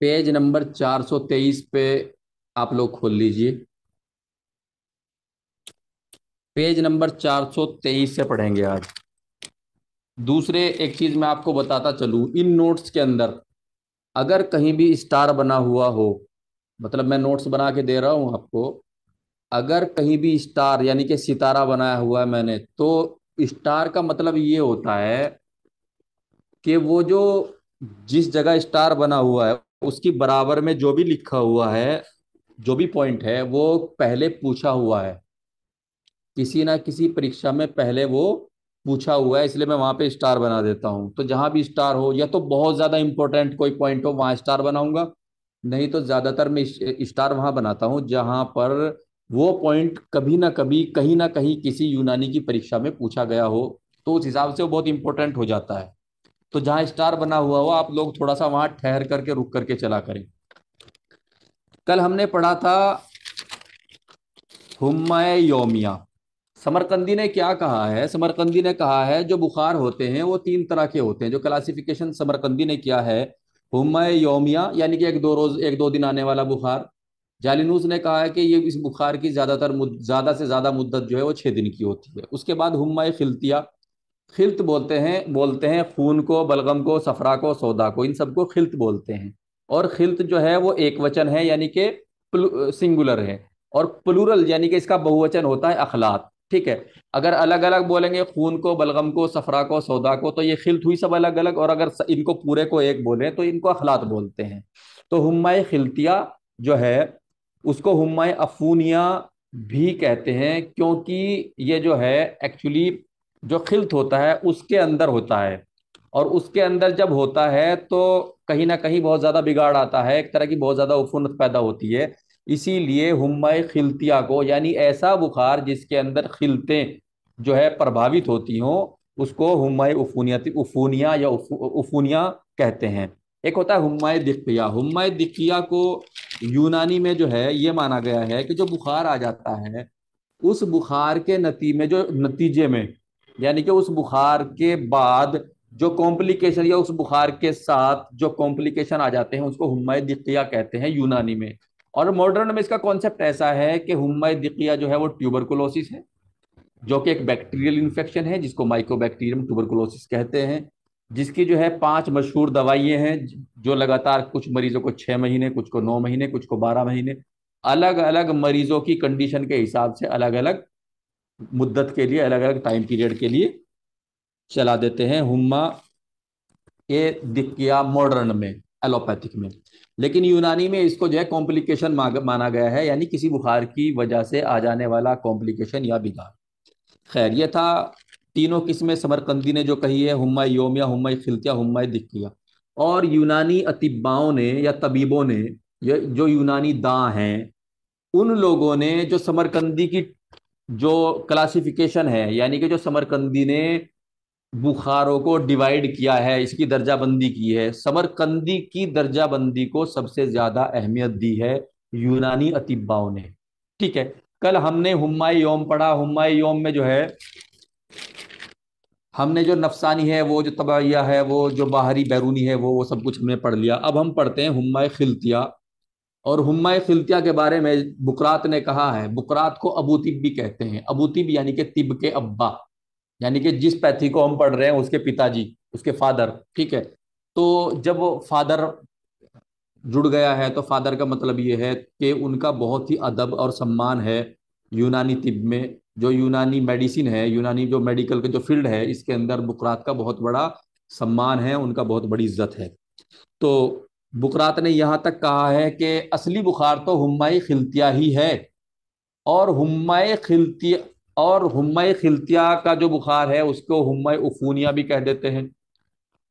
Page number 423 पे आप लोग खोल लीजिए। पेज नंबर 423 से पढ़ेंगे आज। दूसरे एक चीज मैं आपको बताता चलूं, इन नोट्स के अंदर अगर कहीं भी स्टार बना हुआ हो, मतलब मैं नोट्स बना के दे रहा हूं आपको, अगर कहीं भी स्टार यानी कि सितारा बनाया हुआ है मैंने, तो स्टार का मतलब ये होता है कि वो जो जिस जगह स्टार बना हुआ है उसकी बराबर में जो भी लिखा हुआ है, जो भी पॉइंट है, वो पहले पूछा हुआ है, किसी ना किसी परीक्षा में पहले वो पूछा हुआ है, इसलिए मैं वहां पे स्टार बना देता हूं। तो जहां भी स्टार हो, या तो बहुत ज्यादा इंपॉर्टेंट कोई पॉइंट हो वहां स्टार बनाऊंगा, नहीं तो ज्यादातर मैं स्टार वहां बनाता हूं जहां पर वो पॉइंट कभी ना कभी कहीं ना कहीं किसी यूनानी की परीक्षा में पूछा गया हो, तो उस हिसाब से वो बहुत इंपॉर्टेंट हो जाता है। तो जहां स्टार बना हुआ हो आप लोग थोड़ा सा वहां ठहर करके रुक करके चला करें। कल हमने पढ़ा था हुम्मा योमिया। समरकंदी ने क्या कहा है? समरकंदी ने कहा है जो बुखार होते हैं वो तीन तरह के होते हैं। जो क्लासिफिकेशन समरकंदी ने किया है, हुम्मा योमिया यानी कि एक दो रोज एक दो दिन आने वाला बुखार। जालिनूस ने कहा है कि ये इस बुखार की ज्यादा से ज्यादा मुद्दत जो है वो 6 दिन की होती है। उसके बाद हुम्मा खिल्तिया। खिल्त बोलते हैं खून को, बलगम को, सफरा को, सौदा को, इन सबको खिल्त बोलते हैं। और खिल्त जो है वो एक वचन है यानी कि सिंगुलर है। और प्लूरल यानी कि इसका बहुवचन होता है अखलात। ठीक है। अगर अलग अलग बोलेंगे खून को, बलगम को, सफरा को, सौदा को, तो ये खिल्त हुई सब अलग अलग। और अगर इनको पूरे को एक बोले तो इनको अखलात बोलते हैं। तो हुम्मा खिल्तिया जो है उसको हुम्मा अफूनिया भी कहते हैं, क्योंकि ये जो है एक्चुअली जो खिल्त होता है उसके अंदर होता है। और उसके अंदर जब होता है तो कहीं ना कहीं बहुत ज्यादा बिगाड़ आता है, एक तरह की बहुत ज्यादा उफुनत पैदा होती है। इसीलिए हुम्मा खिल्तिया को, यानी ऐसा बुखार जिसके अंदर खिलतें जो है प्रभावित होती हों, उसको हुम्मा उफूनिया या उफूनिया कहते हैं। एक होता है हुम्मा दिकिया। हुम्मा दिकिया को यूनानी में जो है ये माना गया है कि जो बुखार आ जाता है, उस बुखार के नतीजे में, यानी कि उस बुखार के बाद जो कॉम्प्लिकेशन या उस बुखार के साथ जो कॉम्प्लिकेशन आ जाते हैं उसको हुम्मा दिकिया कहते हैं यूनानी में। और मॉडर्न में इसका कॉन्सेप्ट ऐसा है कि हुम्मा दिकिया जो है वो ट्यूबरकुलोसिस है, जो कि एक बैक्टीरियल इन्फेक्शन है जिसको माइकोबैक्टीरियम ट्यूबरकुलोसिस कहते हैं। जिसकी जो है 5 मशहूर दवाइयां हैं, जो लगातार कुछ मरीजों को 6 महीने, कुछ को 9 महीने, कुछ को 12 महीने, अलग अलग मरीजों की कंडीशन के हिसाब से अलग अलग मुद्दत के लिए, अलग अलग टाइम पीरियड के लिए चला देते हैं हुम्मा ये दिक्किया मॉडर्न में, एलोपैथिक में। लेकिन यूनानी में इसको जो है कॉम्प्लिकेशन माना गया है, यानी किसी बुखार की वजह से आ जाने वाला कॉम्प्लिकेशन या बिगाड़। खैर ये था तीनों किस्में समरकंदी ने जो कही है, हुम्मा योमिया, हुम्मा खिलतिया, हुम्मा दिक्किया। और यूनानी अतिब्बाओं ने या तबीबों ने, ये जो यूनानी दां हैं, उन लोगों ने जो समरकंदी की जो क्लासिफिकेशन है, यानी कि जो समरकंदी ने बुखारों को डिवाइड किया है, इसकी दर्जाबंदी की है, समरकंदी की दर्जाबंदी को सबसे ज्यादा अहमियत दी है यूनानी अतिब्बाओं ने। ठीक है। कल हमने हुम्माई योम पढ़ा। हुम्माई योम में जो है हमने जो नफसानी है, वो जो तबैया है, वो जो बाहरी बैरूनी है, वो सब कुछ हमने पढ़ लिया। अब हम पढ़ते हैं हुम्मा खिल्तिया। और हुम्मा खिल्तिया के बारे में बुकरात ने कहा है, बुकरात को अबू तिब भी कहते हैं। अबू तिब यानी कि तिब के अब्बा, यानी कि जिस पैथी को हम पढ़ रहे हैं उसके पिताजी, उसके फादर। ठीक है। तो जब फादर जुड़ गया है तो फादर का मतलब ये है कि उनका बहुत ही अदब और सम्मान है यूनानी तिब में। जो यूनानी मेडिसिन है, यूनानी जो मेडिकल का जो फील्ड है, इसके अंदर बुकरात का बहुत बड़ा सम्मान है, उनका बहुत बड़ी इज्जत है। तो बुकरात ने यहां तक कहा है कि असली बुखार तो हुम्माई खिल्तिया ही है। और हुम्माई खिल्तिया और हुम्माई खिल्तिया का जो बुखार है उसको हुम्माई उफूनिया भी कह देते हैं।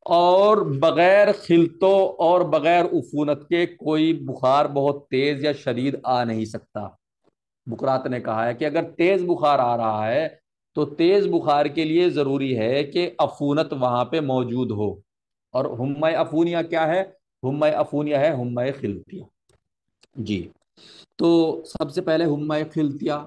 और बगैर खिलतों और बगैर उफूनत के कोई बुखार बहुत तेज या शदीद आ नहीं सकता। बुकरात ने कहा है कि अगर तेज बुखार आ रहा है तो तेज बुखार के लिए जरूरी है कि अफूनत वहां पे मौजूद हो। और हुम्मा अफूनिया क्या है? हुम्मा अफूनिया है हुम्मा खिलतिया। जी। तो सबसे पहले हुम्मा खिलतिया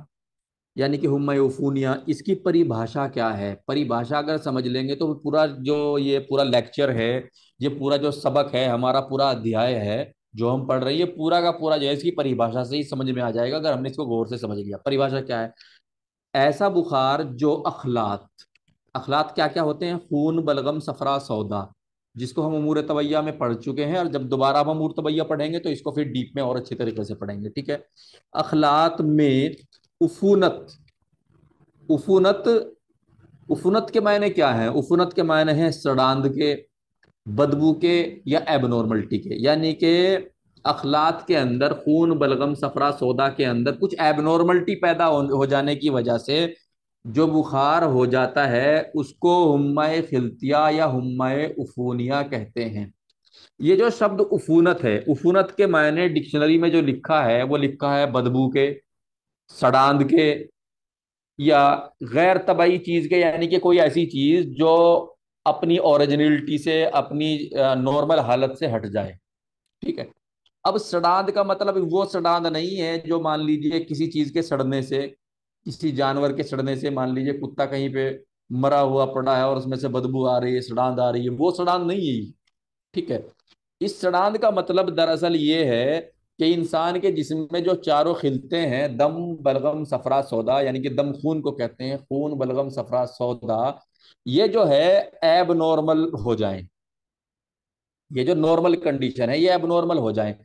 यानी कि हुम्मा उफूनिया, इसकी परिभाषा क्या है? परिभाषा अगर समझ लेंगे तो पूरा जो ये पूरा लेक्चर है, ये पूरा जो सबक है, हमारा पूरा अध्याय है, जो हम पढ़ रहे हैं ये पूरा का पूरा जो है इसकी परिभाषा से ही समझ में आ जाएगा अगर हमने इसको गौर से समझ लिया। परिभाषा क्या है? ऐसा बुखार जो अखलात, अखलात क्या क्या होते हैं? खून, बलगम, सफरा, सौदा, जिसको हम अमूर तवैया में पढ़ चुके हैं, और जब दोबारा हम अमूर तवैया पढ़ेंगे तो इसको फिर डीप में और अच्छे तरीके से पढ़ेंगे। ठीक है। अखलात में उफूनत, उफूनत, उफूनत के मायने क्या है? उफूनत के मायने हैं सड़ांध के, बदबू के, या एबनॉर्मलिटी के। यानी कि अखलात के अंदर, खून, बलगम, सफरा, सौदा के अंदर कुछ एबनॉर्मलिटी पैदा हो जाने की वजह से जो बुखार हो जाता है उसको हुम्माए खिल्तिया या हुम्माए उफूनिया कहते हैं। ये जो शब्द उफूनत है, उफूनत के मायने डिक्शनरी में जो लिखा है वो लिखा है बदबू के, सड़ांध के, या गैर तबाई चीज के, यानी कि कोई ऐसी चीज जो अपनी ओरिजिनलिटी से, अपनी नॉर्मल हालत से हट जाए। ठीक है। अब सड़ांध का मतलब वो सड़ांध नहीं है जो मान लीजिए किसी चीज के सड़ने से, किसी जानवर के सड़ने से, मान लीजिए कुत्ता कहीं पे मरा हुआ पड़ा है और उसमें से बदबू आ रही है, सड़ांध आ रही है, वो सड़ांध नहीं है ये। ठीक है। इस सड़ांध का मतलब दरअसल ये है कि इंसान के जिस्म में जो चारों खिलते हैं, दम, बलगम, सफरा, सौदा, यानी कि दम खून को कहते हैं, खून, बलगम, सफरा, सौदा, ये जो है एब नॉर्मल हो जाएं। ये जो नॉर्मल कंडीशन है ये अब नॉर्मल हो जाए।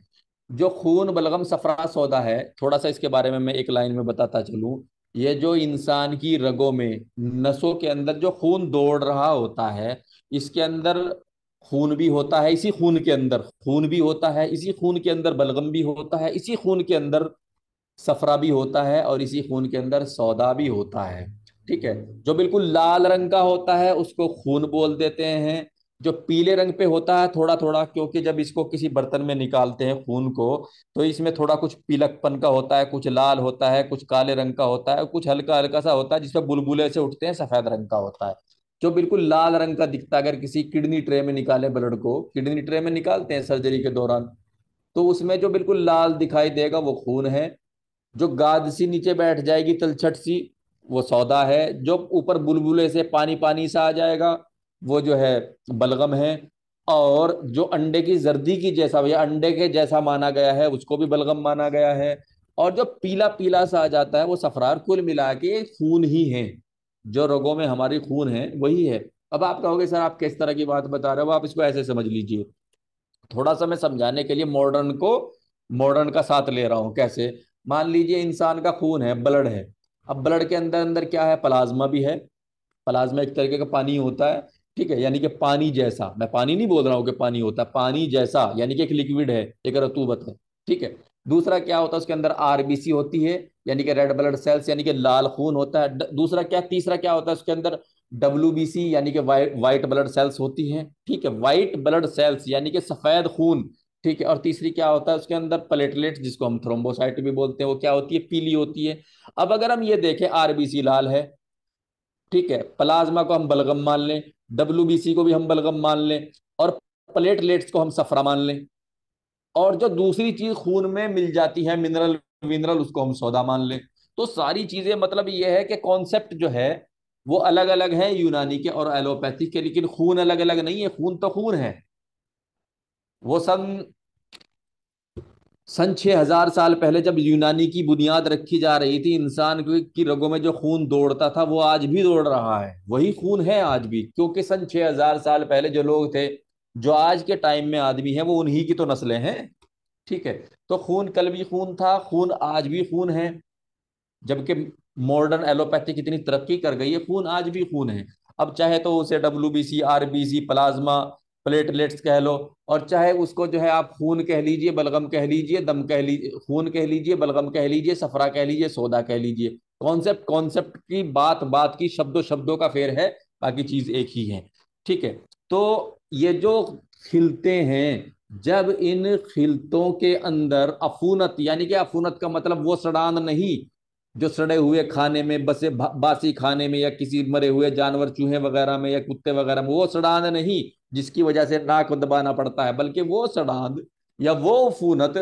जो खून, बलगम, सफरा, सौदा है, थोड़ा सा इसके बारे में मैं एक लाइन में बताता चलूं। ये जो इंसान की रगों में, नसों के अंदर जो खून दौड़ रहा होता है, इसके अंदर खून भी होता है, इसी खून के अंदर खून भी होता है, इसी खून के अंदर बलगम भी होता है, इसी खून के अंदर सफरा भी होता है, और इसी खून के अंदर सौदा भी होता है। ठीक है। जो बिल्कुल लाल रंग का होता है उसको खून बोल देते हैं। जो पीले रंग पे होता है थोड़ा थोड़ा, क्योंकि जब इसको किसी बर्तन में निकालते हैं खून को, तो इसमें थोड़ा कुछ पीलकपन का होता है, कुछ लाल होता है, कुछ काले रंग का होता है, कुछ हल्का हल्का सा होता है जिसमें बुलबुले से उठते हैं, सफेद रंग का होता है। जो बिल्कुल लाल रंग का दिखता है, अगर किसी किडनी ट्रे में निकाले ब्लड को, किडनी ट्रे में निकालते हैं सर्जरी के दौरान, तो उसमें जो बिल्कुल लाल दिखाई देगा वो खून है। जो गाद सी नीचे बैठ जाएगी, तलछट सी, वो सौदा है। जो ऊपर बुलबुले से पानी पानी सा आ जाएगा वो जो है बलगम है। और जो अंडे की जर्दी की जैसा, या अंडे के जैसा माना गया है उसको भी बलगम माना गया है। और जो पीला पीला सा आ जाता है वो सफरार। कुल मिला के खून ही है, जो रगों में हमारी खून है वही है। अब आप कहोगे सर आप किस तरह की बात बता रहे हो, आप इसको ऐसे समझ लीजिए। थोड़ा सा मैं समझाने के लिए मॉडर्न को, मॉडर्न का साथ ले रहा हूं। कैसे? मान लीजिए इंसान का खून है, ब्लड है। अब ब्लड के अंदर अंदर क्या है? प्लाज्मा भी है। प्लाज्मा एक तरीके का पानी होता है। ठीक है। यानी कि पानी जैसा, मैं पानी नहीं बोल रहा हूँ कि पानी होता है, पानी जैसा यानी कि एक लिक्विड है, एक रतूबत है। ठीक है। दूसरा क्या होता है? उसके अंदर आरबीसी होती है, यानी कि रेड ब्लड सेल्स, यानी कि लाल खून होता है। दूसरा क्या, तीसरा क्या होता है उसके अंदर? डब्ल्यूबीसी, यानी कि वाइट ब्लड सेल्स होती हैं। ठीक है। वाइट ब्लड सेल्स यानी कि सफेद खून। ठीक है। और तीसरी क्या होता है उसके अंदर? प्लेटलेट्स, जिसको हम थ्रोम्बोसाइट भी बोलते हैं, वो क्या होती है? पीली होती है। अब अगर हम ये देखें, आरबीसी लाल है, ठीक है, प्लाज्मा को हम बलगम मान लें, डब्ल्यूबीसी को भी हम बलगम मान लें, और प्लेटलेट्स को हम सफरा मान लें, और जो दूसरी चीज खून में मिल जाती है, मिनरल विनरल, उसको हम सौदा मान लें। तो सारी चीजें, मतलब ये है कि कॉन्सेप्ट जो है वो अलग अलग है यूनानी के और एलोपैथी के, लेकिन खून अलग अलग नहीं है। खून तो खून है। वो सन 6,000 साल पहले जब यूनानी की बुनियाद रखी जा रही थी, इंसान की रगों में जो खून दौड़ता था वो आज भी दौड़ रहा है, वही खून है आज भी। क्योंकि सन 6,000 साल पहले जो लोग थे, जो आज के टाइम में आदमी है, वो उन्हीं की तो नस्लें हैं। ठीक है। तो खून कल भी खून था, खून आज भी खून है। जबकि मॉडर्न एलोपैथिक इतनी तरक्की कर गई है, खून आज भी खून है। अब चाहे तो उसे डब्ल्यूबीसी, आरबीसी, प्लाज्मा, प्लेटलेट्स कह लो, और चाहे उसको जो है आप खून कह लीजिए, बलगम कह लीजिए, दम कह लीजिए, खून कह लीजिए, बलगम कह लीजिए, सफरा कह लीजिए, सौदा कह लीजिए। कॉन्सेप्ट कॉन्सेप्ट की, बात बात की, शब्दों शब्दों का फेर है, बाकी चीज एक ही है। ठीक है। तो ये जो खिलते हैं, जब इन खिलतों के अंदर अफूनत, यानी कि अफूनत का मतलब वो सड़ांध नहीं जो सड़े हुए खाने में, बसे बासी खाने में, या किसी मरे हुए जानवर, चूहे वगैरह में या कुत्ते वगैरह में, वो सड़ांध नहीं जिसकी वजह से नाक दबाना पड़ता है, बल्कि वो सड़ांध या वो अफूनत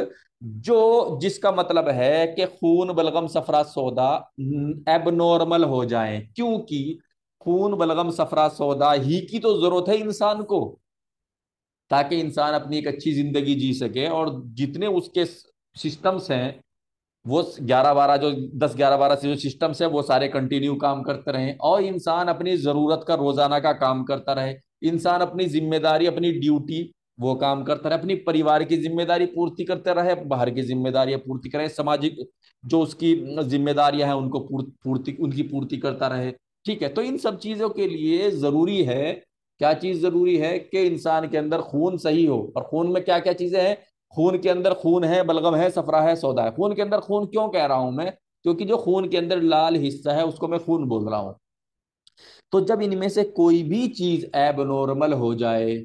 जो, जिसका मतलब है कि खून, बलगम, सफरा, सौदा एबनॉर्मल हो जाए। क्योंकि खून, बलगम, सफरा, सौदा ही की तो जरूरत है इंसान को। ताकि इंसान अपनी एक अच्छी जिंदगी जी सके, और जितने उसके सिस्टम्स हैं वो 11-12 जो 10-11-12 से जो सिस्टम्स है वो सारे कंटिन्यू काम करते रहें, और इंसान अपनी जरूरत का रोजाना का काम करता रहे, इंसान अपनी जिम्मेदारी अपनी ड्यूटी वो काम करता रहे, अपनी परिवार की जिम्मेदारी पूर्ति करते रहे, बाहर की जिम्मेदारियां पूर्ति करे, सामाजिक जो उसकी जिम्मेदारियां हैं उनको पूर्ति उनकी पूर्ति करता रहे। ठीक है, तो इन सब चीजों के लिए जरूरी है, क्या चीज जरूरी है कि इंसान के अंदर खून सही हो। और खून में क्या क्या चीजें हैं? खून के अंदर खून है, बलगम है, सफरा है, सौदा है। खून के अंदर खून क्यों कह रहा हूं मैं? क्योंकि जो खून के अंदर लाल हिस्सा है उसको मैं खून बोल रहा हूं। तो जब इनमें से कोई भी चीज एबनॉर्मल हो जाए,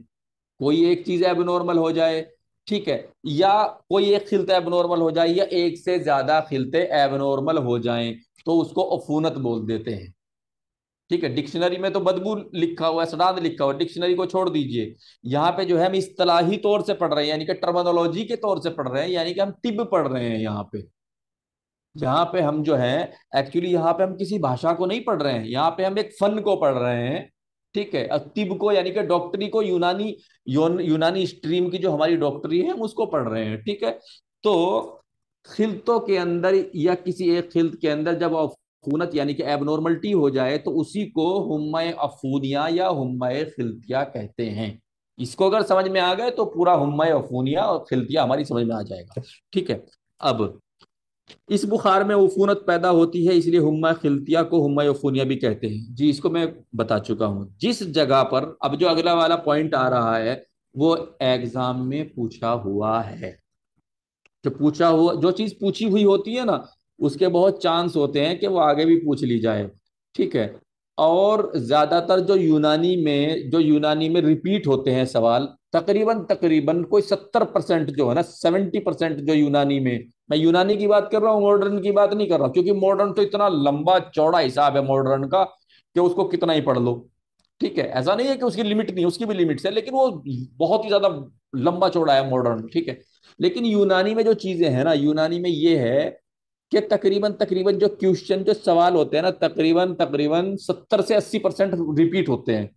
कोई एक चीज एबनॉर्मल हो जाए, ठीक है, या कोई एक खिलते एबनॉर्मल हो जाए, या एक से ज्यादा खिलते एबनॉर्मल हो जाएं, तो उसको अफूनत बोल देते हैं। ठीक है, डिक्शनरी में तो बदबू लिखा हुआ है, सड़ांध लिखा हुआ है, डिक्शनरी को छोड़ दीजिए। यहाँ पे जो है हम इस्तिलाही तौर से पढ़ रहे हैं, यानी कि टर्मिनोलॉजी के तौर से पढ़ रहे हैं, यानी कि हम तिब पढ़ रहे हैं यहाँ पे। यहाँ पे हम जो है, एक्चुअली यहाँ पे हम किसी भाषा को नहीं पढ़ रहे हैं, यहाँ पे हम एक फन को पढ़ रहे हैं। ठीक है, और तिब को यानी कि डॉक्टरी को, यूनानी स्ट्रीम की जो हमारी डॉक्टरी है हम उसको पढ़ रहे हैं। ठीक है, तो खिलतों के अंदर या किसी एक खिलत के अंदर जब अफूनत यानी कि एबनॉर्मलिटी हो जाए, तो उसी को हुम्मा अफूनिया या हुम्मा खिलतिया कहते हैं। इसको अगर समझ में आ गए तो पूरा हुम्मा अफूनिया और खिलतिया हमारी समझ में आ जाएगा। ठीक है, अब इस बुखार में उफूनत पैदा होती है, इसलिए हुम्मा खिलतिया को हुम्मा उफूनिया भी कहते हैं जी। इसको मैं बता चुका हूं। जिस जगह पर अब जो अगला वाला पॉइंट आ रहा है वो एग्जाम में पूछा हुआ है। जो पूछा हुआ, जो चीज पूछी हुई होती है ना, उसके बहुत चांस होते हैं कि वो आगे भी पूछ ली जाए। ठीक है, और ज्यादातर जो यूनानी में रिपीट होते हैं सवाल, तकरीबन तकरीबन कोई 70% जो है ना, 70% जो यूनानी में, मैं यूनानी की बात कर रहा हूँ, मॉडर्न की बात नहीं कर रहा हूँ, क्योंकि मॉडर्न तो इतना लंबा चौड़ा हिसाब है मॉडर्न का कि उसको कितना ही पढ़ लो। ठीक है, ऐसा नहीं है कि उसकी लिमिट नहीं, उसकी भी लिमिट्स है, लेकिन वो बहुत ही ज्यादा लंबा चौड़ा है मॉडर्न। ठीक है, लेकिन यूनानी में जो चीजें हैं ना, यूनानी में ये है कि तकरीबन तकरीबन जो क्वेश्चन जो सवाल होते हैं ना, तकरीबन तकरीबन 70 से 80% रिपीट होते हैं।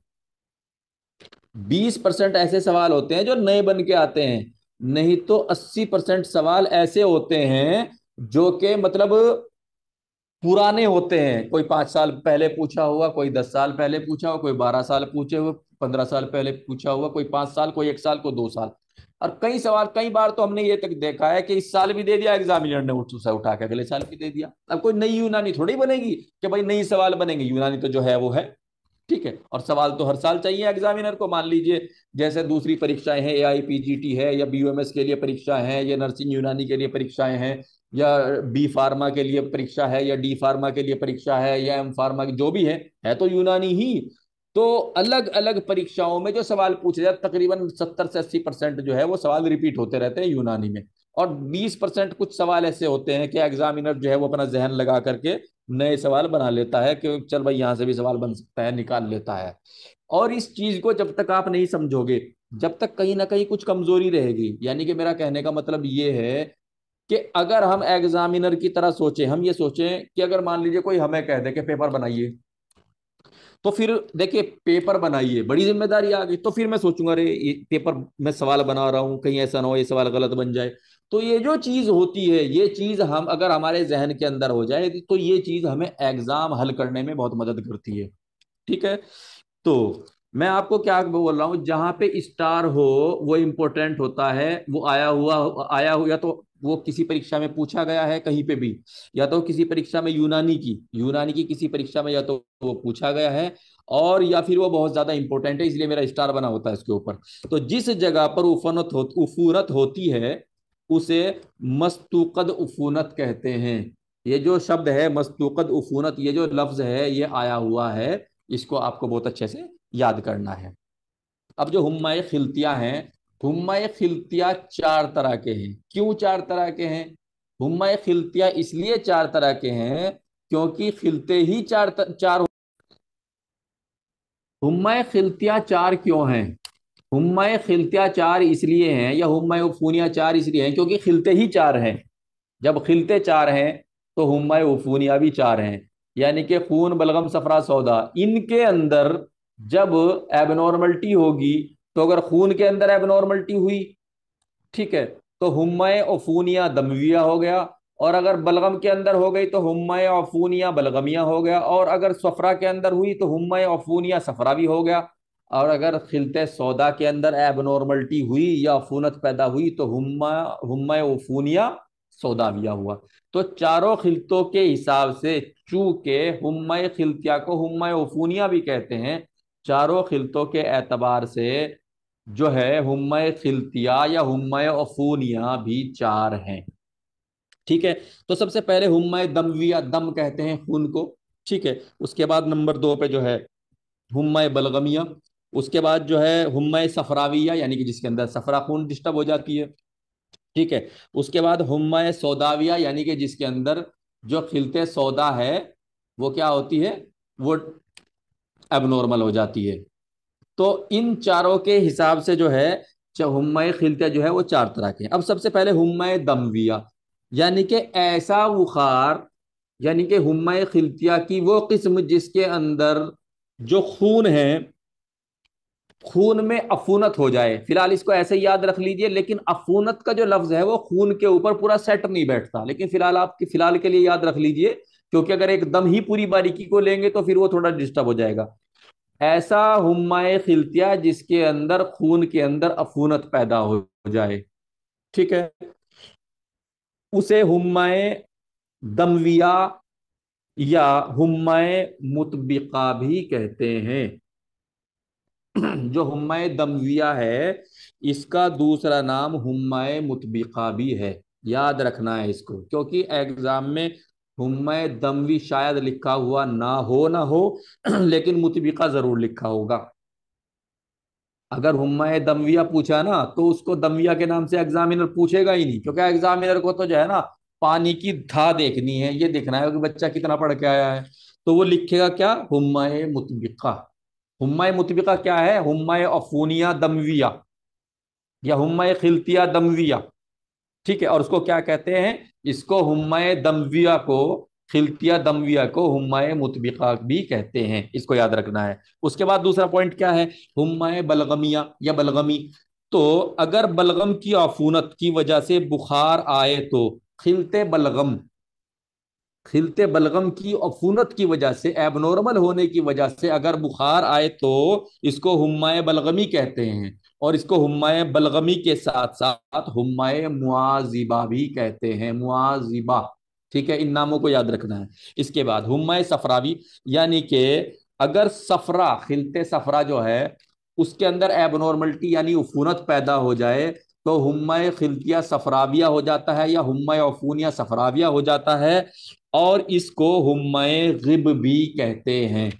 20% ऐसे सवाल होते हैं जो नए बन के आते हैं, नहीं तो 80% सवाल ऐसे होते हैं जो कि मतलब पुराने होते हैं। कोई 5 साल पहले पूछा हुआ, कोई 10 साल पहले पूछा हुआ, कोई 12 साल पूछे हुए, 15 साल पहले पूछा हुआ, कोई 5 साल, कोई 1 साल, कोई 2 साल। और कई सवाल, कई बार तो हमने ये तक देखा है कि इस साल भी दे दिया एग्जामिनर ने, उठा के अगले साल भी दे दिया। अब कोई नई यूनानी थोड़ी बनेगी कि भाई नई सवाल बनेंगे, यूनानी तो जो है वो है। ठीक है, और सवाल तो हर साल चाहिए एग्जामिनर को। मान लीजिए जैसे दूसरी परीक्षाएं हैं, AIPGT है, या BOMS के लिए परीक्षा है, या नर्सिंग यूनानी के लिए परीक्षाएं हैं, या बी फार्मा के लिए परीक्षा है, या डी फार्मा के लिए परीक्षा है, या एम फार्मा की जो भी है तो यूनानी ही। तो अलग अलग परीक्षाओं में जो सवाल पूछे जाते, तकरीबन 70 से 80% जो है वो सवाल रिपीट होते रहते हैं यूनानी में। और 20% कुछ सवाल ऐसे होते हैं कि एग्जामिनर जो है वो अपना जहन लगा करके नए सवाल बना लेता है कि चल भाई यहां से भी सवाल बन सकता है, निकाल लेता है। और इस चीज को जब तक आप नहीं समझोगे, जब तक कहीं ना कहीं कुछ कमजोरी रहेगी। यानी कि मेरा कहने का मतलब ये है कि अगर हम एग्जामिनर की तरह सोचें, हम ये सोचें कि अगर मान लीजिए कोई हमें कह दे कि पेपर बनाइए, तो फिर देखिए पेपर बनाइए, बड़ी जिम्मेदारी आ गई, तो फिर मैं सोचूंगा अरे ये पेपर में सवाल बना रहा हूं, कहीं ऐसा ना हो ये सवाल गलत बन जाए। तो ये जो चीज होती है, ये चीज हम अगर हमारे जहन के अंदर हो जाए तो ये चीज हमें एग्जाम हल करने में बहुत मदद करती है। ठीक है, तो मैं आपको क्या बोल रहा हूं, जहां पे स्टार हो वो इंपॉर्टेंट होता है। वो आया हुआ, या तो वो किसी परीक्षा में पूछा गया है कहीं पे भी, या तो किसी परीक्षा में यूनानी की किसी परीक्षा में या तो वो पूछा गया है, और या फिर वो बहुत ज्यादा इंपॉर्टेंट है, इसलिए मेरा स्टार बना होता है इसके ऊपर। तो जिस जगह पर उफूनत होती है उसे मस्तूकद उफूनत कहते हैं। ये जो शब्द है मस्तूकद उफूनत, ये जो लफ्ज है ये आया हुआ है, इसको आपको बहुत अच्छे से याद करना है। अब जो हुम्माए खिलतिया हैं, हुम्माए खिलतिया 4 तरह के हैं। क्यों 4 तरह के हैं? हुम्माए खिलतिया इसलिए 4 तरह के हैं क्योंकि खिलते ही चार। हुम्माए खिलतिया 4 क्यों हैं? हुम्माए खिलतिया 4 इसलिए हैं, या हुम्माए उफूनिया 4 इसलिए हैं क्योंकि खिलते ही 4 हैं। जब खिलते 4 हैं तो हुम्माए उफूनिया भी 4 हैं। यानी कि खून, बलगम, सफरा, सौदा, इनके अंदर जब एबनॉर्मलिटी होगी तो अगर खून के अंदर एबनॉर्मलिटी हुई, ठीक है, तो हुम्मा अफूनिया दमविया हो गया। और अगर बलगम के अंदर हो गई तो हुम्मा अफूनिया बलगमिया हो गया। और अगर सफरा के अंदर हुई तो हुम्मा अफूनिया सफरा भी हो गया। और अगर खिलते सौदा के अंदर एबनॉर्मलिटी हुई या अफूनत पैदा हुई तो हुम्मा हुम्मा अफूनिया सौदाविया हुआ। तो चारों खिलतों के हिसाब से, चूंकि हुम्मा खिलतिया को हुम्मा अफूनिया भी कहते हैं, चारों खिलतों के एतबार से जो है हुम्मा खिलतिया या हुम्मा अफूनिया भी चार हैं। ठीक है। तो सबसे पहले हुम्मा दमविया, दम कहते हैं खून को। ठीक है। उसके बाद नंबर दो पे जो है हुम्मा बलगमिया। उसके बाद जो है हुम्मा सफराविया, यानी कि जिसके अंदर सफरा खून डिस्टर्ब हो जाती है। ठीक है। उसके बाद हुम्मा सौदाविया, यानी कि जिसके अंदर जो खिलते सौदा है वो क्या होती है, वो एबनॉर्मल हो जाती है। तो इन चारों के हिसाब से जो है हुम्मा खिलते जो है वो चार तरह के हैं। अब सबसे पहले हुम्मा दमविया, यानी कि ऐसा बुखार, यानी कि हुम्मा खिलतिया की वो किस्म जिसके अंदर जो खून है, खून में अफूनत हो जाए। फिलहाल इसको ऐसे ही याद रख लीजिए, लेकिन अफूनत का जो लफ्ज है वो खून के ऊपर पूरा सेट नहीं बैठता, लेकिन फिलहाल आपकी फिलहाल के लिए याद रख लीजिए, क्योंकि अगर एकदम ही पूरी बारीकी को लेंगे तो फिर वो थोड़ा डिस्टर्ब हो जाएगा। ऐसा हुम्माए खिलतिया जिसके अंदर खून के अंदर अफूनत पैदा हो जाए, ठीक है, उसे हुम्माए दमविया या हुम्माए मुतबिका भी कहते हैं। जो हुम्माए दमविया है, इसका दूसरा नाम हुम्माए मुतबिका भी है। याद रखना है इसको, क्योंकि एग्जाम में हुम्माए दमवी शायद लिखा हुआ ना हो लेकिन मुतबिका जरूर लिखा होगा। अगर हुम्मा दमविया पूछा ना तो उसको दमविया के नाम से एग्जामिनर पूछेगा ही नहीं, क्योंकि एग्जामिनर को तो जो है ना पानी की धा देखनी है, ये देखना है कि बच्चा कितना पढ़ के आया है। तो वो लिखेगा क्या, हुम्मा मुतबिका। हुम्मा मुतबिका क्या है, हुम्मा अफूनिया दमविया या हुम्मा खिलतिया दमविया। ठीक है। और उसको क्या कहते हैं, इसको हुम्माए दमविया को, खिलतिया दमविया को हुम्माए मुतबिका भी कहते हैं। इसको याद रखना है। उसके बाद दूसरा पॉइंट क्या है, हुम्माए बलगमिया या बलगमी। तो अगर बलगम की आफूनत की वजह से बुखार आए तो खिलते बलगम, खिलते बलगम की अफूनत की वजह से, एबनॉर्मल होने की वजह से अगर बुखार आए तो इसको हुम्माए बलगमी कहते हैं। और इसको हुम्माए बलगमी के साथ साथ हुम्माए मुआजिबा भी कहते हैं, मुआजिबा। ठीक है, इन नामों को याद रखना है। इसके बाद हुम्माए सफरावी, यानी कि अगर सफरा, खिलते सफरा जो है उसके अंदर एबनॉर्मलिटी यानी उफूनत पैदा हो जाए तो हुम्मा खिलतिया सफराविया हो जाता है या हुम्मा अफूनिया सफराविया हो जाता है। और इसको हुम्मा गिब भी कहते हैं।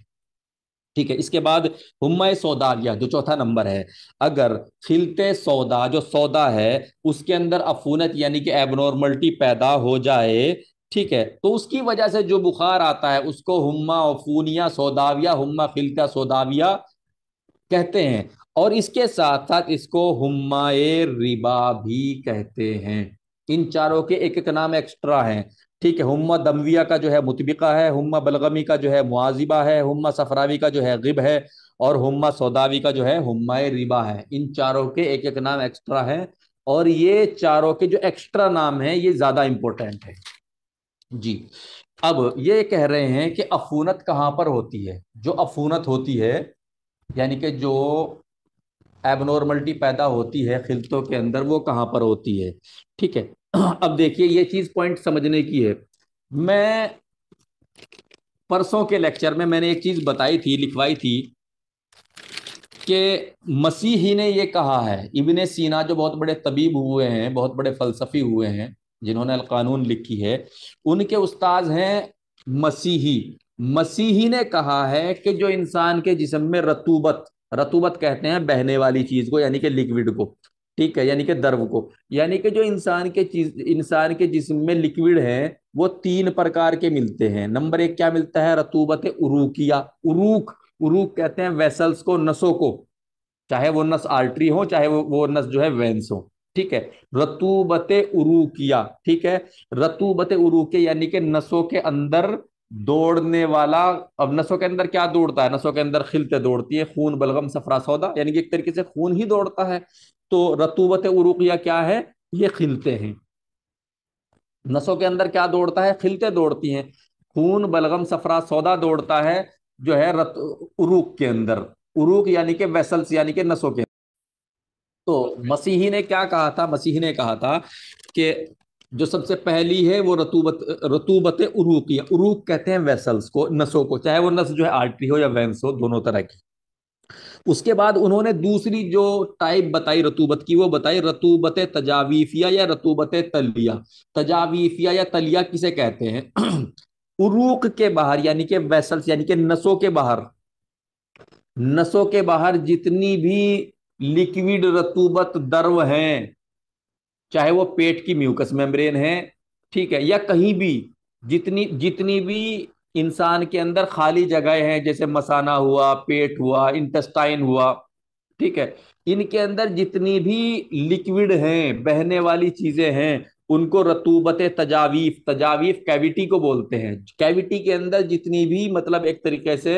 ठीक है। इसके बाद हुम्मा सौदाविया जो चौथा नंबर है, अगर खिलते सौदा, जो सौदा है उसके अंदर अफूनत यानी कि एबनॉर्मलिटी पैदा हो जाए, ठीक है, तो उसकी वजह से जो बुखार आता है उसको हुम्मा अफूनिया सौदाविया, हुम्मा खिलता सौदाविया कहते हैं। और इसके साथ साथ इसको हुम्माए रिबा भी कहते हैं। इन चारों के एक एक नाम एक्स्ट्रा हैं। ठीक है। हुम्मा दमविया का जो है मुतबिका है, हुम्मा बलगमी का जो है मुआजिबा है, हुम्मा सफरावी का जो है गिब है, और हुम्मा सौदावी का जो है हुम्माए रिबा है। इन चारों के एक एक नाम एक्स्ट्रा है। और ये चारों के जो एक्स्ट्रा नाम है ये ज्यादा इंपॉर्टेंट है जी। अब ये कह रहे हैं कि अफूनत कहां पर होती है, जो अफूनत होती है यानी कि जो एबनॉर्मलिटी पैदा होती है खिलतों के अंदर वो कहां पर होती है। ठीक है। अब देखिए ये चीज पॉइंट समझने की है। मैं परसों के लेक्चर में मैंने एक चीज बताई थी, लिखवाई थी, कि मसीही ने ये कहा है, इब्ने सीना जो बहुत बड़े तबीब हुए हैं, बहुत बड़े फलसफी हुए हैं, जिन्होंने अल कानून लिखी है, उनके उस्ताद हैं मसीही। मसीही ने कहा है कि जो इंसान के जिस्म में रतूबत, रतूबत कहते हैं बहने वाली चीज को, यानी कि लिक्विड को, ठीक है, यानी कि द्रव को, यानी कि जो इंसान के जिस्म में लिक्विड है वो तीन प्रकार के मिलते हैं। नंबर एक क्या मिलता है, रतूबत उरूकिया। उरूक, उरूक कहते हैं वेसल्स को, नसों को, चाहे वो नस आर्टरी हो चाहे वो नस जो है वेंस हो। ठीक है। रतूबत उरूकिया, ठीक है, रतूबत उरूके यानी कि नसों के अंदर दौड़ने वाला। अब नसों के अंदर क्या दौड़ता है? नसों के अंदर खिलते दौड़ती है, खून बलगम सफरा सौदा, यानी कि एक तरीके से खून ही दौड़ता है। तो रतूबत उरुकिया क्या है? ये खिलते हैं। नसों के अंदर क्या दौड़ता है? खिलते दौड़ती हैं। खून बलगम सफरा सौदा दौड़ता है जो है उरूक के अंदर। उरूक यानी कि वेसल्स, यानी कि नसों के। तो मसीही ने क्या कहा था? मसीही ने कहा था कि जो सबसे पहली है वो रतूबत, रतूबत उरूकिया। उरूक कहते हैं वेसल्स को, नसों को, चाहे वो नस जो है आर्टरी हो या वेंस हो, दोनों तरह की। उसके बाद उन्होंने दूसरी जो टाइप बताई रतूबत की, वो बताई रतूबत तजावीफिया या रतूबत तलिया। तजावीफिया या तलिया किसे कहते हैं? उरूक के बाहर, यानी कि वेसल्स, यानी कि नसों के बाहर, नसों के बाहर जितनी भी लिक्विड रतूबत द्रव हैं, चाहे वो पेट की म्यूकस मेम्ब्रेन है, ठीक है, या कहीं भी जितनी जितनी भी इंसान के अंदर खाली जगह है, जैसे मसाना हुआ, पेट हुआ, इंटेस्टाइन हुआ, ठीक है, इनके अंदर जितनी भी लिक्विड हैं, बहने वाली चीजें हैं, उनको रतूबत तजावीफ, तजावीफ कैविटी को बोलते हैं। कैविटी के अंदर जितनी भी, मतलब एक तरीके से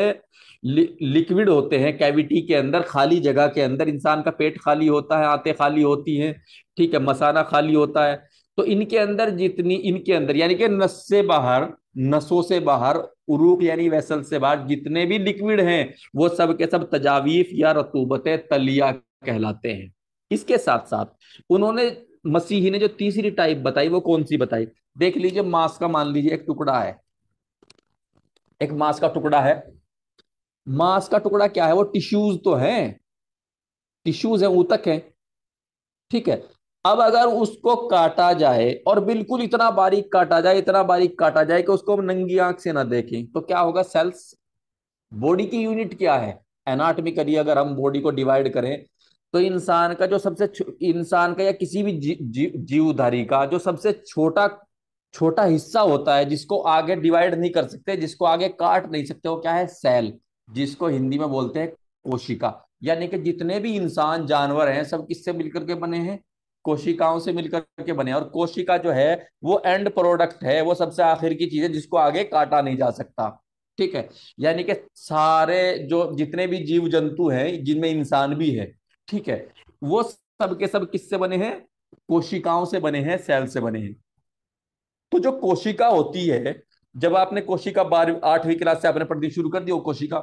लिक्विड होते हैं कैविटी के अंदर, खाली जगह के अंदर, इंसान का पेट खाली होता है, आंतें खाली होती हैं, ठीक है, मसाना खाली होता है। तो इनके अंदर जितनी, इनके अंदर यानी कि नस से बाहर, नसों से बाहर, उरूक यानी वेसल से बाहर जितने भी लिक्विड हैं, वो सब के सब तजावीफ या रतूबत तलिया कहलाते हैं। इसके साथ साथ उन्होंने, मसीही ने जो तीसरी टाइप बताई वो कौन सी बताई? देख लीजिए, मांस का मान लीजिए एक टुकड़ा है, एक मांस का टुकड़ा है। मांस का टुकड़ा क्या है? वो टिश्यूज तो है, टिश्यूज है, ऊतक है, ठीक है। अब अगर उसको काटा जाए और बिल्कुल इतना बारीक काटा जाए, इतना बारीक काटा जाए कि उसको हम नंगी आंख से ना देखें, तो क्या होगा? सेल्स, बॉडी की यूनिट क्या है? एनाटॉमिकली अगर हम बॉडी को डिवाइड करें, तो इंसान का जो सबसे इंसान का या किसी भी जीवधारी का जो सबसे छोटा छोटा हिस्सा होता है, जिसको आगे डिवाइड नहीं कर सकते, जिसको आगे काट नहीं सकते, वो क्या है? सेल, जिसको हिंदी में बोलते हैं कोशिका। यानी कि जितने भी इंसान जानवर हैं, सब किससे मिलकर के बने हैं? कोशिकाओं से मिलकर के बने हैं। और कोशिका जो है वो एंड प्रोडक्ट है, वो सबसे आखिर की चीज है जिसको आगे काटा नहीं जा सकता, ठीक है। यानी कि सारे जो जितने भी जीव जंतु हैं, जिनमें इंसान भी है, ठीक है, वो सब के सब किससे बने हैं? कोशिकाओं से बने हैं, सेल से बने हैं। तो जो कोशिका होती है, जब आपने कोशिका 8वीं क्लास से आपने पढ़नी शुरू कर दी वो कोशिका,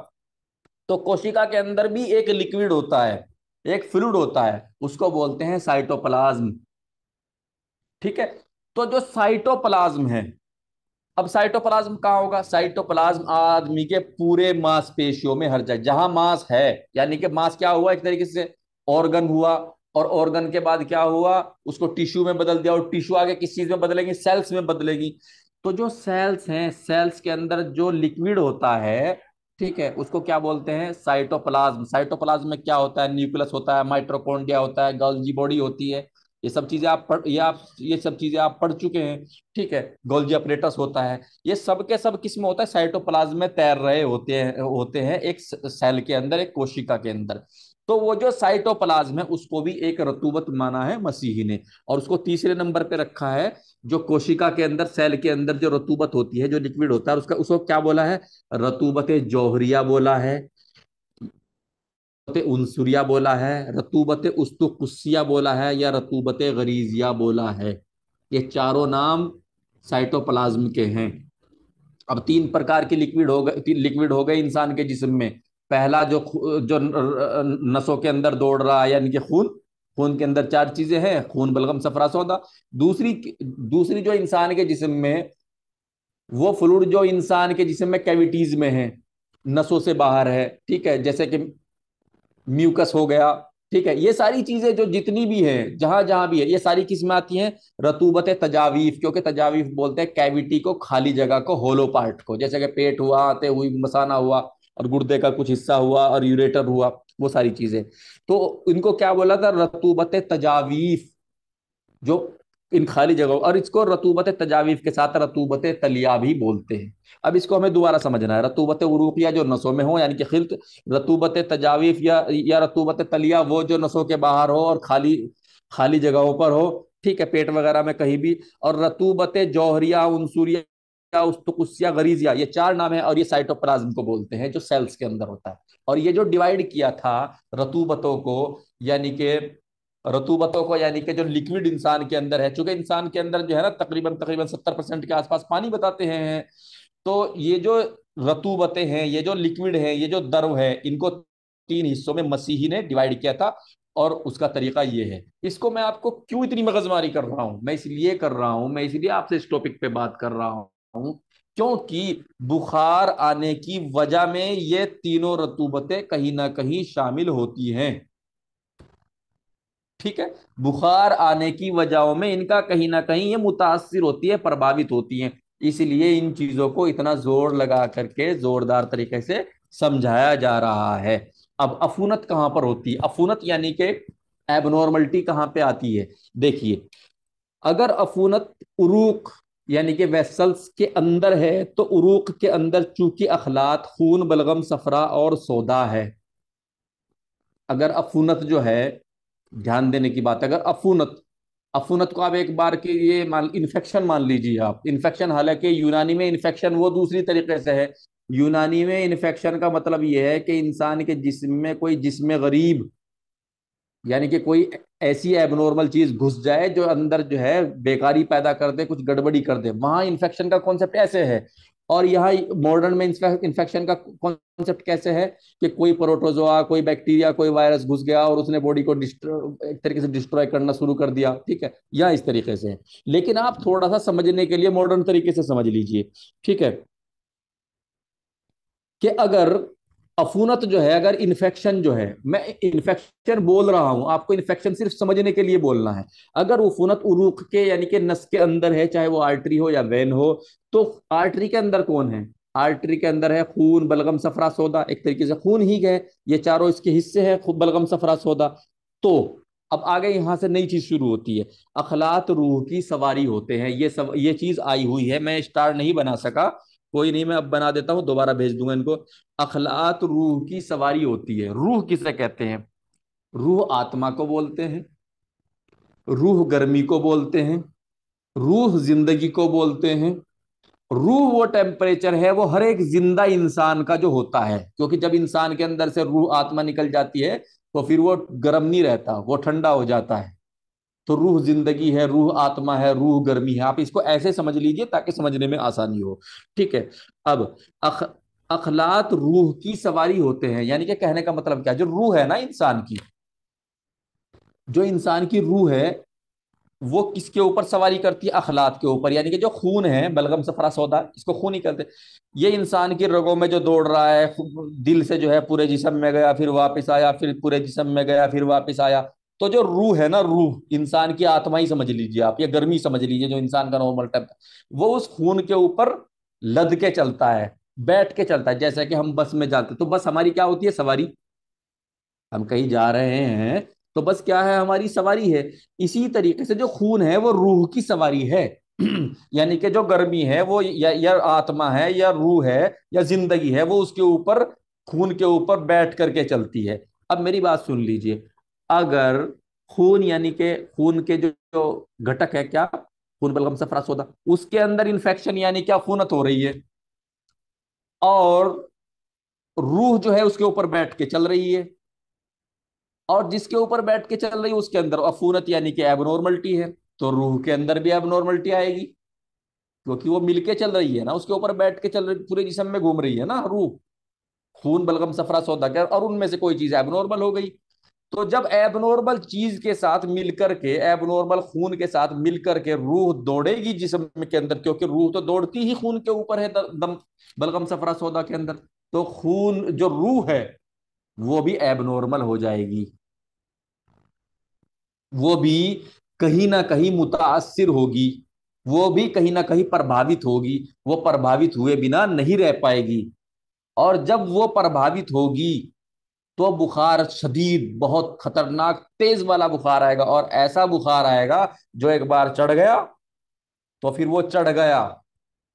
तो कोशिका के अंदर भी एक लिक्विड होता है, एक फ्लूइड होता है, उसको बोलते हैं साइटोप्लाज्म, ठीक है। तो जो साइटोप्लाज्म है, अब साइटोप्लाज्म कहाँ होगा? साइटोप्लाज्म आदमी के पूरे मांसपेशियों में, हर जगह जहां मांस है। यानी कि मांस क्या हुआ? एक तरीके से ऑर्गन हुआ, और ऑर्गन के बाद क्या हुआ? उसको टिश्यू में बदल दिया, और टिश्यू आगे किस चीज में बदलेगी? सेल्स में बदलेगी। तो जो सेल्स हैं, सेल्स के अंदर जो लिक्विड होता है, ठीक है, उसको क्या बोलते हैं? साइटोप्लाज्म। साइटोप्लाज्म में क्या होता है? न्यूक्लियस होता है, माइटोकॉन्ड्रिया होता है, गोल्गी बॉडी होती है। ये सब चीजें आप पढ़, ये सब चीजें आप पढ़ चुके हैं, ठीक है। गोल्जी अपरेटस होता है। ये सब के सब किस में होता है? साइटोप्लाज्म में तैर रहे होते हैं एक सेल के अंदर, एक कोशिका के अंदर। तो वो जो साइटोप्लाज्म है, उसको भी एक रतूबत माना है मसीही ने, और उसको तीसरे नंबर पे रखा है। जो कोशिका के अंदर, सेल के अंदर जो रतूबत होती है, जो लिक्विड होता है, उसका उसको क्या बोला है? रतूबत जौहरिया बोला है, रतूबत उनसुरिया बोला है, रतूबत उस्तुकुसिया बोला है, या रतूबत गरीजिया बोला है। ये चारों नाम साइटोप्लाज्म के हैं। अब तीन प्रकार के लिक्विड हो गए, लिक्विड हो गए इंसान के जिस्म में। पहला जो जो नसों के अंदर दौड़ रहा है, यानी कि खून। खून के अंदर चार चीजें हैं: खून बलगम सफरा सौदा। दूसरी दूसरी जो इंसान के जिस्म में, वो फ्लूइड जो इंसान के जिस्म में कैविटीज में है, नसों से बाहर है, ठीक है, जैसे कि म्यूकस हो गया, ठीक है। ये सारी चीजें जो जितनी भी है, जहां जहां भी है, ये सारी किस में आती हैं? रतूबत तजावीफ। क्योंकि तजावीफ बोलते हैं कैविटी को, खाली जगह को, होलो पार्ट को, जैसे कि पेट हुआ, आते हुई, मसाना हुआ, और गुर्दे का कुछ हिस्सा हुआ, और यूरेटर हुआ, वो सारी चीजें। तो इनको क्या बोला था? रतूबत तजावीफ, जो इन खाली जगहों, और इसको रतूबत तजावीफ के साथ रतूबत तलिया भी बोलते हैं। अब इसको हमें दोबारा समझना है। रतूबत उरूकिया जो नसों में हो, यानी कि खिल्त। रतूबत तजावीफ या रतूबत तलिया वो जो नसों के बाहर हो और खाली खाली जगहों पर हो, ठीक है, पेट वगैरह में कहीं भी। और रतूबत जौहरिया उनसुरिया उस्तकुसिया, गरीजिया, ये चार नाम है। और ये साइटोप्लाज्म को बोलते हैं, जो सेल्स के अंदर होता है। और ये जो डिवाइड किया था रतूबतों को, यानी कि जो लिक्विड इंसान के अंदर है, चूंकि इंसान के अंदर जो है ना तकरीबन तकरीबन 70% के आसपास पानी बताते हैं। तो ये जो रतूबतें हैं, ये जो लिक्विड है, ये जो द्रव है, इनको तीन हिस्सों में मसीही ने डिवाइड किया था। और उसका तरीका ये है। इसको मैं आपको क्यों इतनी मगजमारी कर रहा हूं, मैं इसलिए आपसे इस टॉपिक पे बात कर रहा हूं, क्योंकि बुखार आने की वजह में ये तीनों रतूबतें कहीं ना कहीं शामिल होती हैं। ठीक है। बुखार आने की वजहों में इनका कहीं ना कहीं ये मुतासिर होती है, प्रभावित होती हैं। इसलिए इन चीजों को इतना जोर लगा करके जोरदार तरीके से समझाया जा रहा है। अब अफूनत कहां पर होती है? अफूनत यानी कि एबनॉर्मलिटी कहां पे आती है? देखिए, अगर अफूनत उरूक यानी कि वेसल्स के अंदर है, तो उरूक के अंदर चूंकि अखलात खून, बलगम, सफरा और सोदा है। अगर अफूनत जो है, ध्यान देने की बात है, अगर अफूनत अफूनत को आप एक बार के ये मान इन्फेक्शन मान लीजिए आप। इन्फेक्शन, हालांकि यूनानी में इन्फेक्शन वो दूसरी तरीके से है। यूनानी में इन्फेक्शन का मतलब ये है कि इंसान के जिस्म में कोई जिस्म गरीब, यानी कि कोई ऐसी एबनॉर्मल चीज घुस जाए जो अंदर जो है बेकारी पैदा कर दे, कुछ गड़बड़ी कर दे, वहां इन्फेक्शन का कॉन्सेप्ट ऐसे है। और यहाँ मॉडर्न में इन्फेक्शन का कॉन्सेप्ट कैसे है कि कोई प्रोटोजोआ, कोई बैक्टीरिया, कोई वायरस घुस गया और उसने बॉडी को एक तरीके से डिस्ट्रॉय करना शुरू कर दिया। ठीक है, या इस तरीके से है। लेकिन आप थोड़ा सा समझने के लिए मॉडर्न तरीके से समझ लीजिए। ठीक है, कि अगर अफूनत जो है, अगर इन्फेक्शन जो है, मैं इन्फेक्शन बोल रहा हूं, आपको इन्फेक्शन सिर्फ समझने के लिए बोलना है। अगर अफूनत उरूक के यानी कि नस के अंदर है, चाहे वो आर्टरी हो या वेन हो, तो आर्टरी के अंदर कौन है? आर्टरी के अंदर है खून, बलगम, सफरा, सौदा। एक तरीके से खून ही है, ये चारों इसके हिस्से हैं, खून, बलगम, सफरा, सौदा। तो अब आगे यहां से नई चीज शुरू होती है। अखलात रूह की सवारी होते हैं। ये चीज आई हुई है, मैं स्टार नहीं बना सका, कोई नहीं, मैं अब बना देता हूं, दोबारा भेज दूंगा इनको। अखलात रूह की सवारी होती है। रूह किसे कहते हैं? रूह आत्मा को बोलते हैं, रूह गर्मी को बोलते हैं, रूह जिंदगी को बोलते हैं। रूह वो टेम्परेचर है, वो हर एक जिंदा इंसान का जो होता है, क्योंकि जब इंसान के अंदर से रूह आत्मा निकल जाती है, तो फिर वो गर्म नहीं रहता, वो ठंडा हो जाता है। तो रूह जिंदगी है, रूह आत्मा है, रूह गर्मी है। आप इसको ऐसे समझ लीजिए ताकि समझने में आसानी हो। ठीक है। अब अख, अखलात रूह की सवारी होते हैं, यानी कि कहने का मतलब क्या, जो रूह है ना इंसान की, जो इंसान की रूह है, वो किसके ऊपर सवारी करती है? अखलात के ऊपर। यानी कि जो खून है, बलगम, सफरा, सौदा, इसको खून ही कहते हैं। ये इंसान की रगों में जो दौड़ रहा है, दिल से जो है पूरे जिस्म में गया, फिर वापस आया, फिर पूरे जिस्म में गया, फिर वापस आया। तो जो रूह है ना, रूह इंसान की आत्मा ही समझ लीजिए आप, या गर्मी समझ लीजिए, जो इंसान का नॉर्मल टेम्प, वो उस खून के ऊपर लद के चलता है, बैठ के चलता है। जैसे कि हम बस में जाते, तो बस हमारी क्या होती है? सवारी। हम कहीं जा रहे हैं, तो बस क्या है? हमारी सवारी है। इसी तरीके से जो खून है, वो रूह की सवारी है। यानी कि जो गर्मी है, वो या आत्मा है, या रूह है, या जिंदगी है, वो उसके ऊपर, खून के ऊपर बैठ करके चलती है। अब मेरी बात सुन लीजिए। अगर खून यानी कि खून के जो घटक है, क्या? खून, बलगम, सफरा, सोदा, उसके अंदर इन्फेक्शन यानी क्या? खूनत हो रही है, और रूह जो है उसके ऊपर बैठ के चल रही है। और जिसके ऊपर बैठ के चल रही है उसके अंदर अफूनत यानी कि एबनॉर्मलिटी है, तो रूह के अंदर भी एबनॉर्मलिटी आएगी, क्योंकि वो मिलके चल रही है ना, उसके ऊपर बैठ के चल रही, पूरे जिस्म में घूम रही है ना रूह। खून, बलगम, सफरा, सौदा क्या, और उनमें से कोई चीज एबनॉर्मल हो गई। तो जब एबनॉर्मल चीज के साथ मिलकर के, एबनॉर्मल खून के साथ मिलकर के रूह दौड़ेगी जिस्म के अंदर, क्योंकि रूह तो दौड़ती ही खून के ऊपर है, दम, बलगम, सफरा, सौदा के अंदर। तो खून जो रूह है, वो भी एबनॉर्मल हो जाएगी, वो भी कहीं ना कहीं मुतासिर होगी, वो भी कहीं ना कहीं प्रभावित होगी। वो प्रभावित हुए बिना नहीं रह पाएगी। और जब वो प्रभावित होगी, तो बुखार शदीद, बहुत खतरनाक, तेज वाला बुखार आएगा। और ऐसा बुखार आएगा, जो एक बार चढ़ गया तो फिर वो चढ़ गया।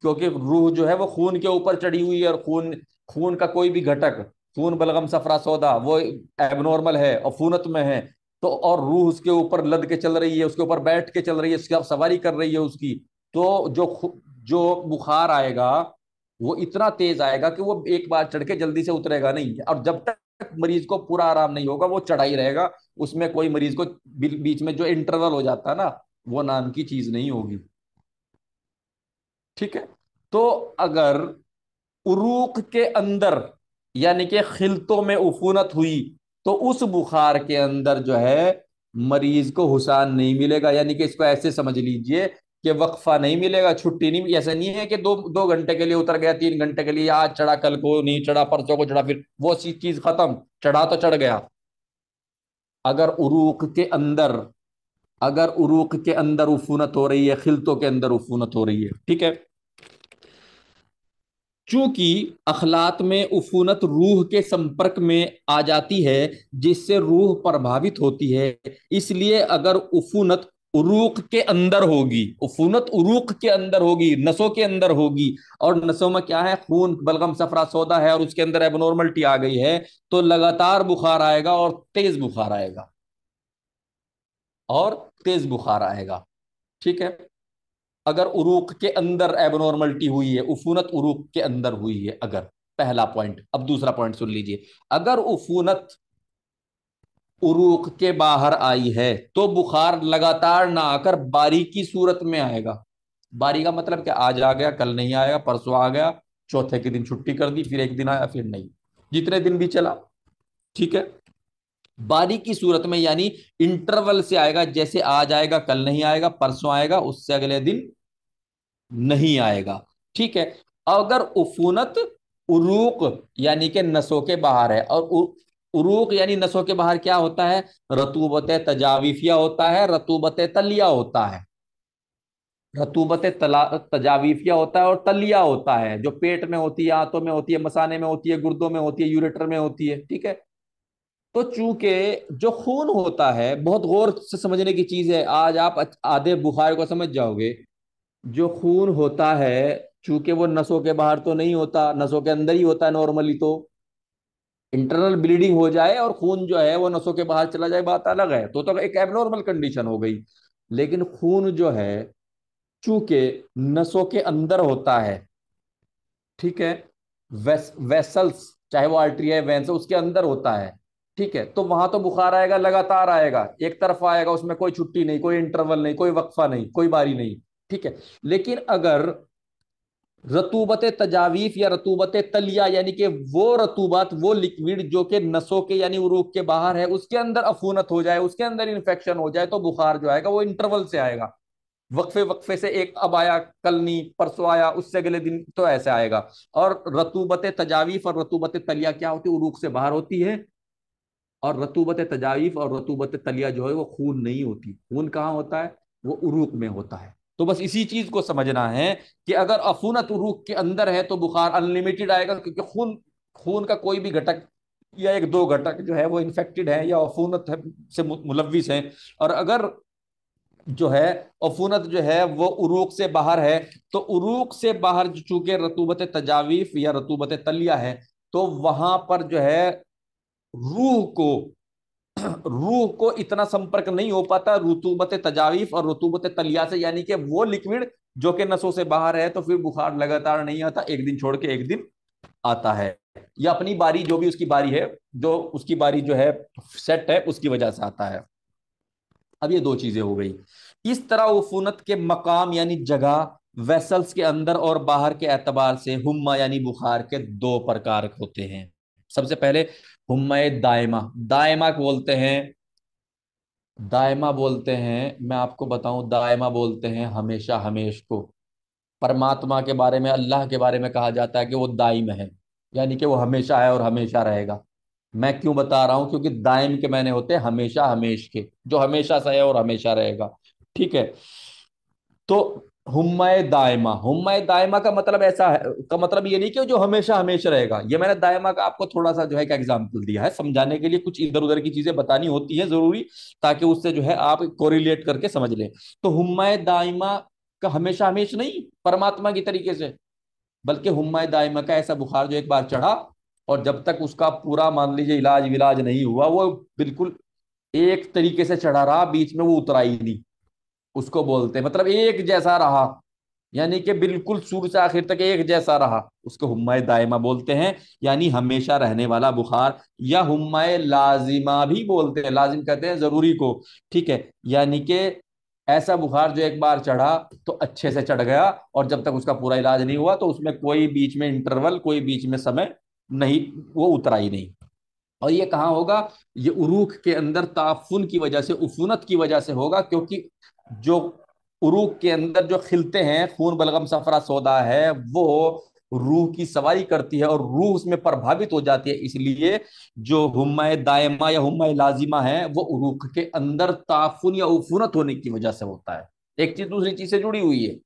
क्योंकि रूह जो है वो खून के ऊपर चढ़ी हुई है, और खून खून का कोई भी घटक, खून, बलगम, सफरा, सौदा, वो एबनॉर्मल है, अफूनत में है। तो और रूह उसके ऊपर लद के चल रही है, उसके ऊपर बैठ के चल रही है, उसकी आप सवारी कर रही है उसकी। तो जो जो बुखार आएगा वो इतना तेज आएगा कि वो एक बार चढ़ के जल्दी से उतरेगा नहीं, और जब तक मरीज को पूरा आराम नहीं होगा वो चढ़ा ही रहेगा। उसमें कोई मरीज को बीच में जो इंटरवल हो जाता है ना, वो नाम की चीज नहीं होगी। ठीक है। तो अगर उरूक के अंदर यानी कि खिलतों में उफूनत हुई, तो उस बुखार के अंदर जो है मरीज को हुसान नहीं मिलेगा। यानी कि इसको ऐसे समझ लीजिए कि वक्फा नहीं मिलेगा, छुट्टी नहीं। ऐसा नहीं है कि दो दो घंटे के लिए उतर गया, 3 घंटे के लिए, आज चढ़ा कल को नहीं चढ़ा, परसों को चढ़ा, फिर वो चीज खत्म, चढ़ा तो चढ़ गया। अगर उरूक के अंदर अगर उरूक के अंदर उफूनत हो रही है, खिलतों के अंदर उफूनत हो रही है, ठीक है, चूंकि अखलात में उफूनत रूह के संपर्क में आ जाती है जिससे रूह प्रभावित होती है, इसलिए अगर उफूनत उरूक के अंदर होगी, उफूनत उरूक के अंदर होगी, नसों के अंदर होगी, और नसों में क्या है, खून बलगम सफरा सौदा है, और उसके अंदर एबनॉर्मलिटी आ गई है, तो लगातार बुखार आएगा और तेज बुखार आएगा, और तेज बुखार आएगा। ठीक है। अगर उरूक के अंदर एबनॉर्मलिटी हुई है, उफूनत उरूक के अंदर हुई है अगर, पहला पॉइंट। अब दूसरा पॉइंट सुन लीजिए। अगर उफूनत उरूक के बाहर आई है तो बुखार लगातार ना आकर बारी की सूरत में आएगा। बारी का मतलब क्या, आज आ गया, कल नहीं आएगा, परसों आ गया, चौथे के दिन छुट्टी कर दी, फिर एक दिन आया, फिर नहीं, जितने दिन भी चला। ठीक है। बारी की सूरत में यानी इंटरवल से आएगा, जैसे आज आएगा, कल नहीं आएगा, परसों आएगा, उससे अगले दिन नहीं आएगा। ठीक है। अगर उफूनत उरूक यानी कि नसों के बाहर है, और उरूक यानी नसों के बाहर क्या होता है, रतूबत तजावीफिया होता है, रतूबत तलिया होता है। रतूबत तजावीफिया होता है और तलिया होता है, जो पेट में होती है, आंतों में होती है, मसाने में होती है, गुर्दों में होती है, यूरेटर में होती है। ठीक है। तो चूंकि जो खून होता है, बहुत गौर से समझने की चीज है, आज आप आधे बुखार को समझ जाओगे। जो खून होता है, चूंकि वो नसों के बाहर तो नहीं होता, नसों के अंदर ही होता है नॉर्मली, तो इंटरनल ब्लीडिंग हो जाए और खून जो है वो नसों के बाहर चला जाए, बात अलग है, तो एक एबनॉर्मल कंडीशन हो गई। लेकिन खून जो है, चूंकि नसों के अंदर होता है, ठीक है, वेसल्स, चाहे वो आर्टरी है, वेंस, उसके अंदर होता है। ठीक है। तो वहां तो बुखार आएगा, लगातार आएगा, एक तरफ आएगा, उसमें कोई छुट्टी नहीं, कोई इंटरवल नहीं, कोई वक्फा नहीं, कोई बारी नहीं। ठीक है। लेकिन अगर रतूबत तजावीफ या रतूबत तलिया यानी कि वो रतूबत, वो लिक्विड जो कि नसों के यानी उरूक के बाहर है, उसके अंदर अफूनत हो जाए, उसके अंदर इन्फेक्शन हो जाए, तो बुखार जो आएगा वो इंटरवल से आएगा। वक्फे वक्फे से, एक अब आया, कल नहीं, परसों आया, उससे अगले दिन, तो ऐसे आएगा। और रतूबत तजावीफ और रतूबत तलिया क्या होती है, उरूक से बाहर होती है। और रतूबत तजावीफ और रतूबत तलिया जो है वो खून नहीं होती। खून कहाँ होता है, वो उरूक में होता है। तो बस इसी चीज को समझना है कि अगर अफूनत उरूक के अंदर है तो बुखार अनलिमिटेड आएगा, क्योंकि खून खून का कोई भी घटक या एक दो घटक जो है वो इन्फेक्टेड है या अफूनत है, से मुलविस है। और अगर जो है अफूनत जो है वो उरूक से बाहर है, तो उरूक से बाहर चूंकि रतूबत तजावीफ या रतूबत तलिया है, तो वहां पर जो है रूह को रूह को इतना संपर्क नहीं हो पाता रुतूबत तजावीफ और रुतूबत तलिया से, यानी कि वो लिक्विड जो कि नसों से बाहर है, तो फिर बुखार लगातार नहीं आता, एक दिन छोड़ के एक दिन आता है, या अपनी बारी, जो भी उसकी बारी है, जो उसकी बारी जो है सेट है, उसकी वजह से आता है। अब ये दो चीजें हो गई। इस तरह उफूनत के मकाम यानी जगह, वेसल्स के अंदर और बाहर के एतबार से हुम्मा यानी बुखार के दो प्रकार होते हैं। सबसे पहले हुम्मा दायमा, दायमा बोलते हैं, दायमा बोलते हैं, मैं आपको बताऊं, दायमा बोलते हैं हमेशा हमेश को। परमात्मा के बारे में, अल्लाह के बारे में कहा जाता है कि वो दाइम है, यानी कि वो हमेशा है और हमेशा रहेगा। मैं क्यों बता रहा हूं, क्योंकि दाइम के मैंने होते हैं हमेशा हमेश के, जो हमेशा से है और हमेशा रहेगा। ठीक है। तो हुम्मा दायमा का मतलब ऐसा है, का मतलब ये नहीं कि जो हमेशा हमेशा रहेगा। ये मैंने दायमा का आपको थोड़ा सा जो है का एग्जाम्पल दिया है, समझाने के लिए कुछ इधर उधर की चीजें बतानी होती है जरूरी, ताकि उससे जो है आप कोरिलेट करके समझ लें। तो हुम्मा दायमा का हमेशा हमेशा नहीं परमात्मा की तरीके से, बल्कि हुम्मा दायमा का ऐसा बुखार जो एक बार चढ़ा और जब तक उसका पूरा मान लीजिए इलाज विलाज नहीं हुआ, वो बिल्कुल एक तरीके से चढ़ा रहा, बीच में वो उतरा ही नहीं, उसको बोलते हैं, मतलब एक जैसा रहा। यानी कि बिल्कुल शुरू से आखिर तक एक जैसा रहा, उसको हुम्मा दायमा बोलते हैं, यानी हमेशा रहने वाला बुखार। या हुम्मा लाजिमा भी बोलते हैं, लाजिम कहते हैं जरूरी को। ठीक है, यानी कि ऐसा बुखार जो एक बार चढ़ा तो अच्छे से चढ़ गया, और जब तक उसका पूरा इलाज नहीं हुआ तो उसमें कोई बीच में इंटरवल, कोई बीच में समय नहीं, वो उतरा ही नहीं। और ये कहाँ होगा? ये उरूख के अंदर ताफुन की वजह से, उफूनत की वजह से होगा, क्योंकि जो उरूख के अंदर जो खिलते हैं, खून बलगम सफरा सौदा है, वो रूह की सवारी करती है और रूह उसमें प्रभावित हो जाती है। इसलिए जो हुम्मा दायमा या हुम्मा लाजिमा है वो उरूख के अंदर ताफुन या उफूनत होने की वजह से होता है। एक चीज दूसरी चीज से जुड़ी हुई है।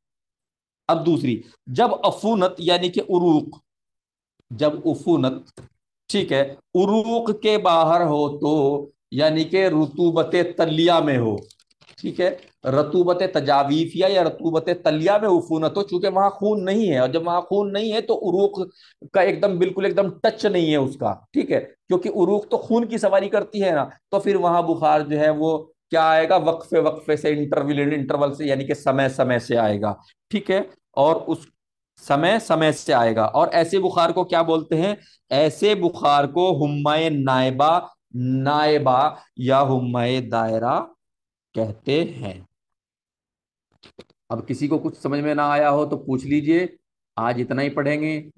अब दूसरी, जब अफूनत यानी कि उरूख, जब उफूनत, ठीक है, उरूक के बाहर हो तो, यानी कि रुतूबत तलिया में हो, ठीक है, रतूबत तजावीफिया या रतूबत तलिया में उफूनत हो, चूंकि वहां खून नहीं है, और जब वहां खून नहीं है तो उरूक का एकदम बिल्कुल एकदम टच नहीं है उसका, ठीक है, क्योंकि उरूक तो खून की सवारी करती है ना, तो फिर वहां बुखार जो है वो क्या आएगा, वक्फे वक्फे से, इंटरवल इंटरवल से, यानी कि समय समय से आएगा। ठीक है, और उस समय समय से आएगा। और ऐसे बुखार को क्या बोलते हैं? ऐसे बुखार को हुम्माए नाइबा, नाइबा या हुम्माए दायरा कहते हैं। अब किसी को कुछ समझ में ना आया हो तो पूछ लीजिए। आज इतना ही पढ़ेंगे।